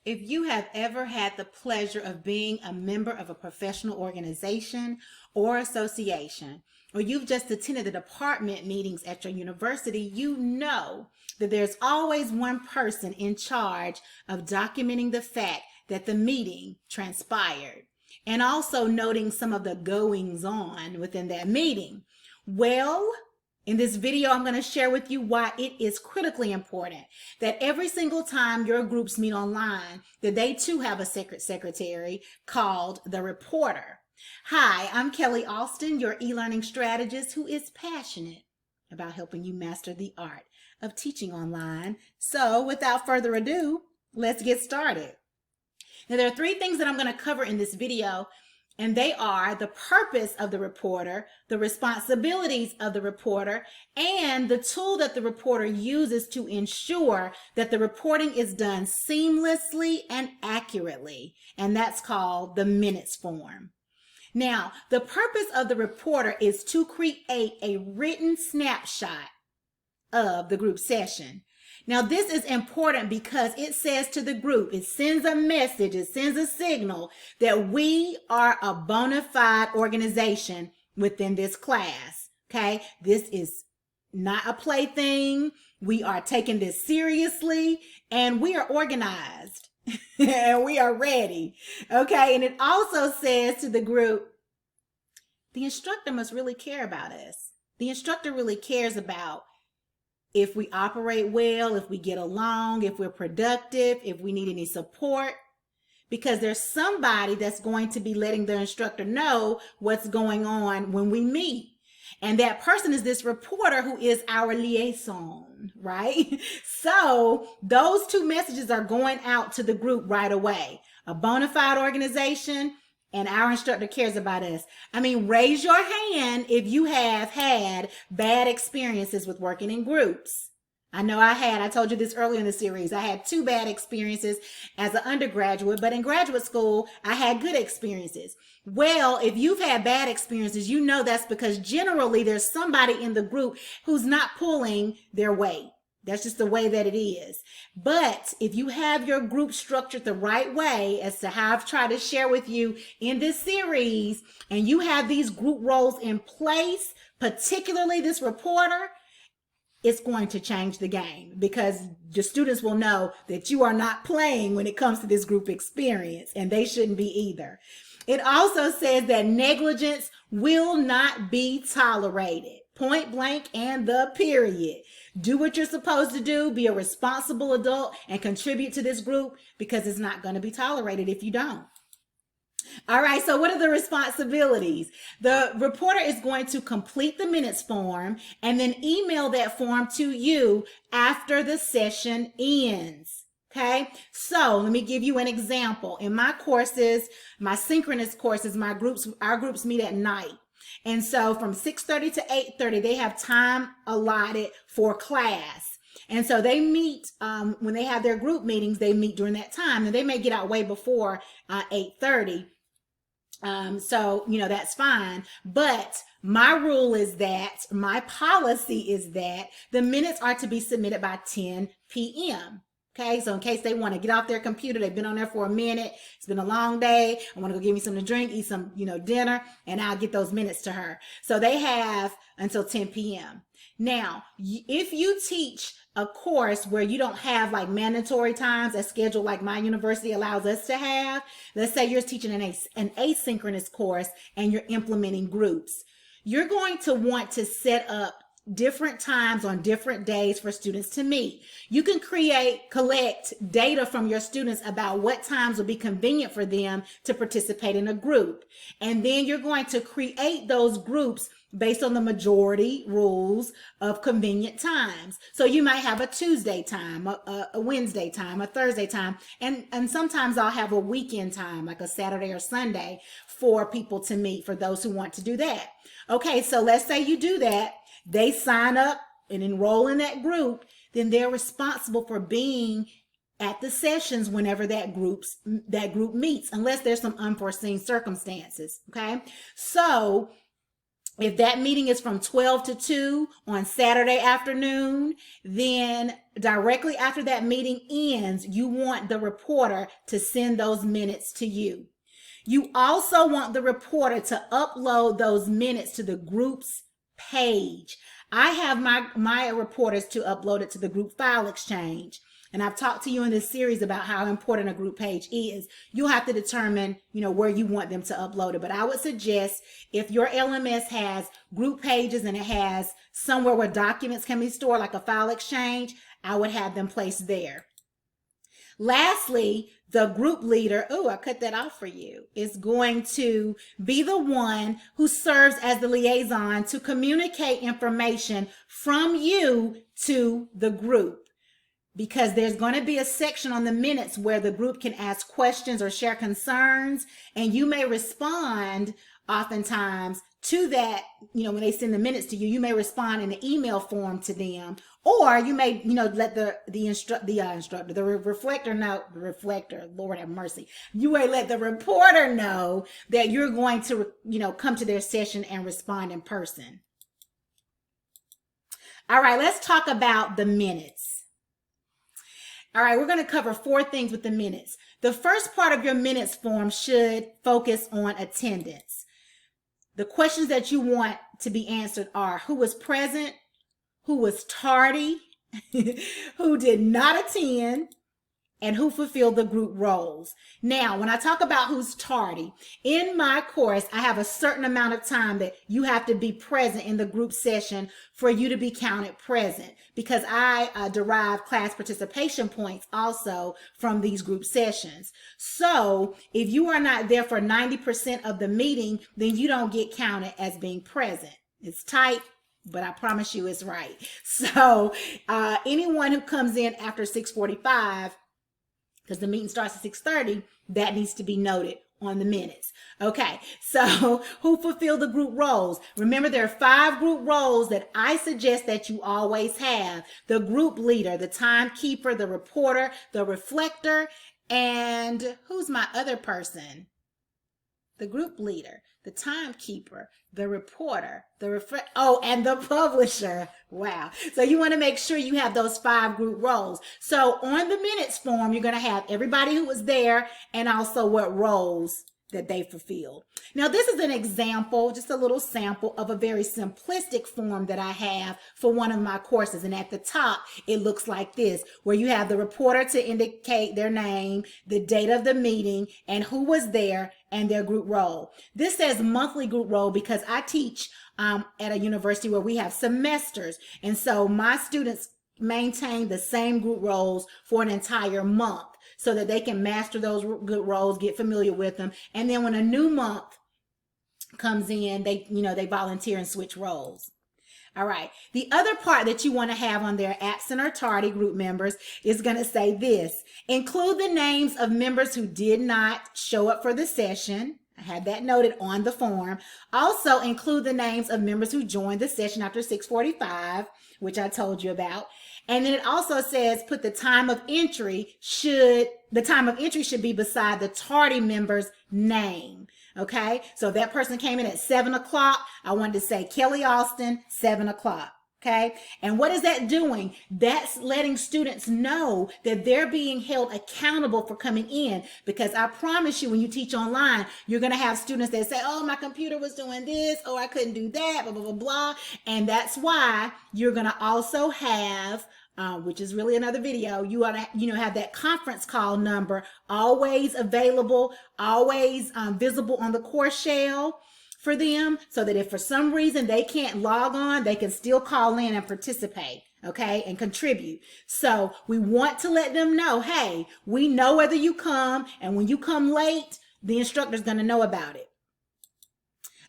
If you have ever had the pleasure of being a member of a professional organization or association, or you've just attended the department meetings at your university, you know that there's always one person in charge of documenting the fact that the meeting transpired and also noting some of the goings on within that meeting. Well, in this video, I'm going to share with you why it is critically important that every single time your groups meet online, that they too have a secretary called the reporter. Hi, I'm Kelly Austin, your e-learning strategist who is passionate about helping you master the art of teaching online. So without further ado, let's get started. Now, there are three things that I'm going to cover in this video, and they are the purpose of the reporter, the responsibilities of the reporter, and the tool that the reporter uses to ensure that the reporting is done seamlessly and accurately. And that's called the minutes form. Now, the purpose of the reporter is to create a written snapshot of the group session. Now, this is important because it says to the group, it sends a message, it sends a signal that we are a bona fide organization within this class, okay? This is not a plaything. We are taking this seriously, and we are organized, and we are ready, okay? And it also says to the group, the instructor must really care about us. The instructor really cares about if we operate well, if we get along, if we're productive, if we need any support, because there's somebody that's going to be letting their instructor know what's going on when we meet. And that person is this reporter who is our liaison, right? So those two messages are going out to the group right away. A bona fide organization, and our instructor cares about us. I mean, raise your hand if you have had bad experiences with working in groups. I know I told you this earlier in the series. I had 2 bad experiences as an undergraduate, but in graduate school, I had good experiences. Well, if you've had bad experiences, you know that's because generally there's somebody in the group who's not pulling their weight. That's just the way that it is. But if you have your group structured the right way, as to how I've tried to share with you in this series, and you have these group roles in place, particularly this reporter, it's going to change the game because the students will know that you are not playing when it comes to this group experience, and they shouldn't be either. It also says that negligence will not be tolerated. Point blank and the period. Do what you're supposed to do, be a responsible adult, and contribute to this group because it's not going to be tolerated if you don't. All right, so what are the responsibilities? The reporter is going to complete the minutes form and then email that form to you after the session ends. Okay, so let me give you an example. In my courses, my synchronous courses, our groups meet at night. And so from 6:30 to 8:30, they have time allotted for class. And so they meet, when they have their group meetings, they meet during that time. And they may get out way before 8:30. So, that's fine. But my rule is that, my policy is that the minutes are to be submitted by 10 p.m. Okay, so in case they want to get off their computer, they've been on there for a minute, it's been a long day, I want to go get me something to drink, eat some, dinner, and I'll get those minutes to her. So they have until 10 p.m. Now, if you teach a course where you don't have like mandatory times as scheduled like my university allows us to have, let's say you're teaching an asynchronous course and you're implementing groups, you're going to want to set up different times on different days for students to meet. You can collect data from your students about what times will be convenient for them to participate in a group. And then you're going to create those groups based on the majority rules of convenient times. So you might have a Tuesday time, a Wednesday time, a Thursday time, and sometimes I'll have a weekend time, like a Saturday or Sunday for people to meet, for those who want to do that. Okay, so let's say you do that. They sign up and enroll in that group, then they're responsible for being at the sessions whenever that group meets, unless there's some unforeseen circumstances. Okay, so If that meeting is from 12 to 2 on Saturday afternoon, then directly after that meeting ends, you want the reporter to send those minutes to you. You also want the reporter to upload those minutes to the group's page. I have my reporters to upload it to the group file exchange. And I've talked to you in this series about how important a group page is. You'll have to determine, where you want them to upload it. But I would suggest if your LMS has group pages and it has somewhere where documents can be stored, like a file exchange, I would have them placed there. Lastly, the group leader, I cut that off for you, is going to be the one who serves as the liaison to communicate information from you to the group. Because there's going to be a section on the minutes where the group can ask questions or share concerns, and you may respond oftentimes to that. When they send the minutes to you, you may respond in an email form to them, or you may, let the reflector, Lord have mercy. You may let the reporter know that you're going to, come to their session and respond in person. All right, let's talk about the minutes. All right, we're going to cover 4 things with the minutes. The first part of your minutes form should focus on attendance. The questions that you want to be answered are: who was present, who was tardy, who did not attend, and who fulfilled the group roles. Now, when I talk about who's tardy, in my course, I have a certain amount of time that you have to be present in the group session for you to be counted present, because I derive class participation points also from these group sessions. So if you are not there for 90% of the meeting, then you don't get counted as being present. It's tight, but I promise you it's right. So anyone who comes in after 6:45, because the meeting starts at 6:30, that needs to be noted on the minutes. Okay, so who fulfilled the group roles? Remember, there are 5 group roles that I suggest that you always have: the group leader, the timekeeper, the reporter, the reflector, and who's my other person? The group leader, the timekeeper, the reporter, and the publisher. Wow. So you want to make sure you have those 5 group roles. So on the minutes form, you're going to have everybody who was there and also what roles that they fulfilled. Now, this is an example, just a little sample of a very simplistic form that I have for one of my courses. And at the top, it looks like this, where you have the reporter to indicate their name, the date of the meeting, and who was there, and their group role. This says monthly group role because I teach at a university where we have semesters. And so my students maintain the same group roles for an entire month, so that they can master those good roles, get familiar with them. And then when a new month comes in, they volunteer and switch roles. All right. The other part that you want to have on their absent or tardy group members is going to say this: include the names of members who did not show up for the session. I had that noted on the form. Also include the names of members who joined the session after 6:45, which I told you about. And then it also says put the time of entry should be beside the tardy member's name. Okay, so if that person came in at 7 o'clock, I wanted to say Kelly Austin, 7 o'clock. Okay, and what is that doing? That's letting students know that they're being held accountable for coming in, because I promise you, when you teach online, you're going to have students that say, oh, my computer was doing this, oh, I couldn't do that, blah, blah, blah, blah. And that's why you're going to also have, which is really another video, you want to have that conference call number always available, always visible on the course shell for them, so that if for some reason they can't log on, they can still call in and participate, okay, and contribute. So we want to let them know, hey, we know whether you come, and when you come late, the instructor's going to know about it.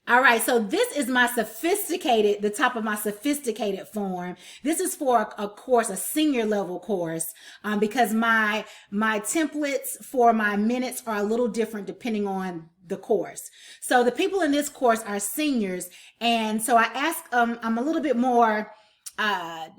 All right, so this is the top of my sophisticated form. This is for a course, a senior level course, because my templates for my minutes are a little different depending on the course. So the people in this course are seniors, and so I ask, I'm a little bit more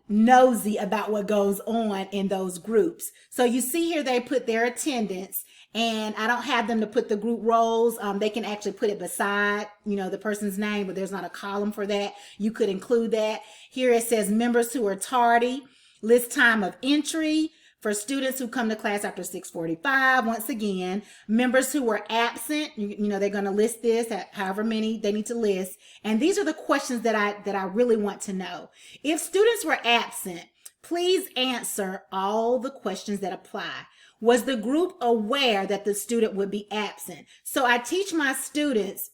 nosy about what goes on in those groups. So you see here they put their attendance, and I don't have them to put the group roles. They can actually put it beside, the person's name, but there's not a column for that. You could include that. Here it says members who are tardy, list time of entry for students who come to class after 6:45. Once again, members who were absent, they're going to list this at however many they need to list. And these are the questions that I really want to know. If students were absent, please answer all the questions that apply. Was the group aware that the student would be absent? So I teach my students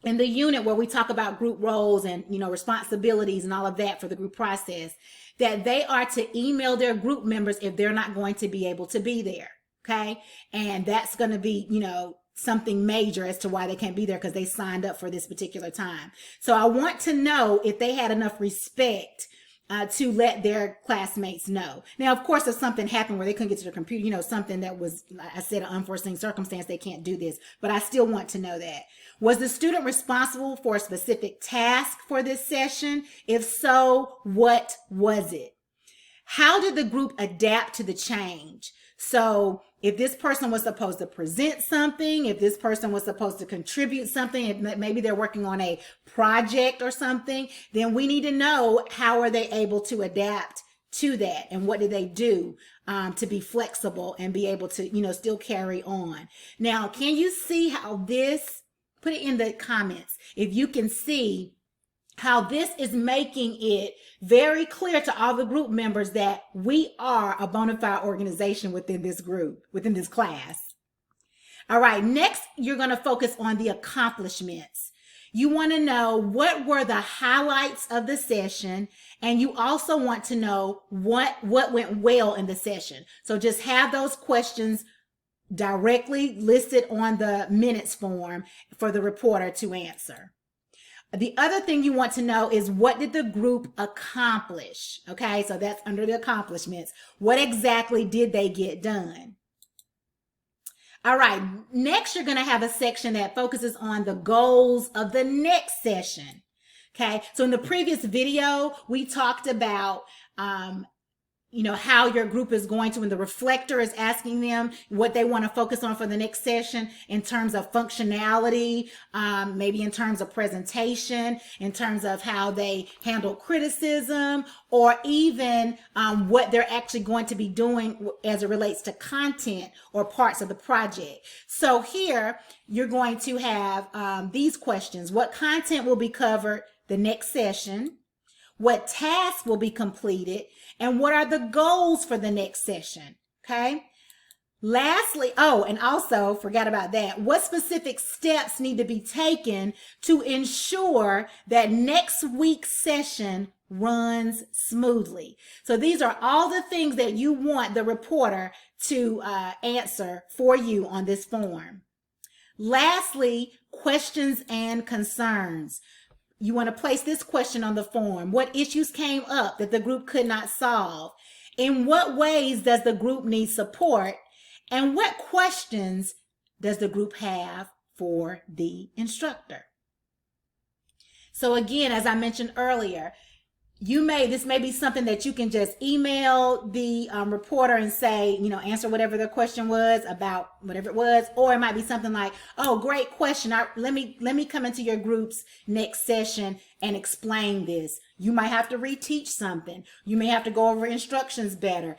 in the unit where we talk about group roles and, responsibilities and all of that for the group process, that they are to email their group members if they're not going to be able to be there. Okay. And that's going to be, something major as to why they can't be there, because they signed up for this particular time. So I want to know if they had enough respect to let their classmates know. Now, of course, if something happened where they couldn't get to their computer, something that was, like I said, an unforeseen circumstance, they can't do this, but I still want to know that. Was the student responsible for a specific task for this session? If so, what was it? How did the group adapt to the change? So if this person was supposed to present something, if this person was supposed to contribute something, if maybe they're working on a project or something, then we need to know how are they able to adapt to that, and what did they do to be flexible and be able to, still carry on. Now, can you see how this, put it in the comments, if you can see how this is making it very clear to all the group members that we are a bona fide organization within this group, within this class. All right, next, you're going to focus on the accomplishments. You want to know what were the highlights of the session, and you also want to know what went well in the session. So just have those questions directly listed on the minutes form for the reporter to answer. The other thing you want to know is, what did the group accomplish? Okay, so that's under the accomplishments. What exactly did they get done? All right, next you're going to have a section that focuses on the goals of the next session. Okay, so in the previous video, we talked about how your group is going to, and the reflector is asking them what they want to focus on for the next session in terms of functionality, maybe in terms of presentation, in terms of how they handle criticism, or even what they're actually going to be doing as it relates to content or parts of the project. So here you're going to have these questions. What content will be covered the next session? What tasks will be completed? And what are the goals for the next session? Okay. Lastly, and also forgot about that. What specific steps need to be taken to ensure that next week's session runs smoothly? So these are all the things that you want the reporter to answer for you on this form. Lastly, questions and concerns. You want to place this question on the form. What issues came up that the group could not solve? In what ways does the group need support? And what questions does the group have for the instructor? So again, as I mentioned earlier, this may be something that you can just email the reporter and say, answer whatever the question was about whatever it was, or it might be something like, oh, great question. Let me come into your group's next session and explain this. You might have to reteach something. You may have to go over instructions better.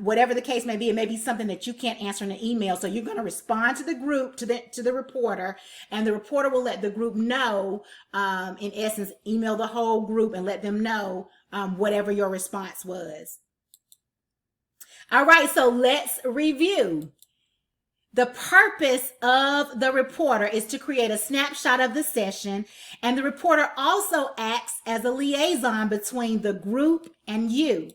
Whatever the case may be, it may be something that you can't answer in an email. So you're going to respond to the group, to the reporter, and the reporter will let the group know, in essence, email the whole group and let them know whatever your response was. All right, so let's review. The purpose of the reporter is to create a snapshot of the session, and the reporter also acts as a liaison between the group and you.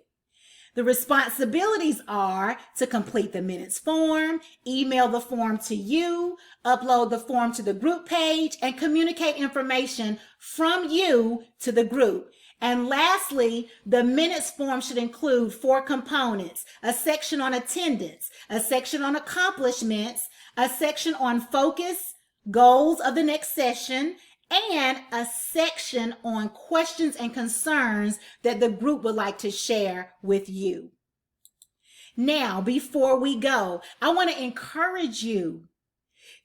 The responsibilities are to complete the minutes form, email the form to you, upload the form to the group page, and communicate information from you to the group. And lastly, the minutes form should include 4 components: a section on attendance, a section on accomplishments, a section on focus, goals of the next session, and a section on questions and concerns that the group would like to share with you. Now, before we go, I want to encourage you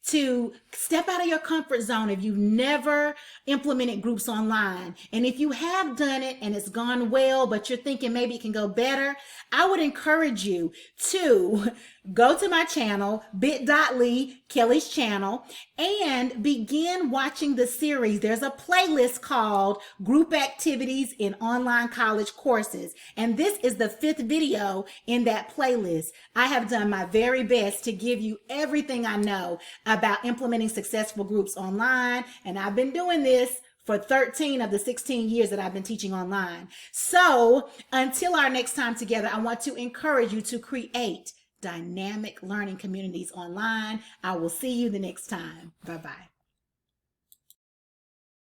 to step out of your comfort zone if you've never implemented groups online. And if you have done it and it's gone well, but you're thinking maybe it can go better, I would encourage you to go to my channel, bit.ly, Kelly's channel, and begin watching the series. There's a playlist called Group Activities in Online College Courses. And this is the 5th video in that playlist. I have done my very best to give you everything I know about implementing successful groups online. And I've been doing this for 13 of the 16 years that I've been teaching online. So until our next time together, I want to encourage you to create dynamic learning communities online. I will see you the next time. Bye-bye.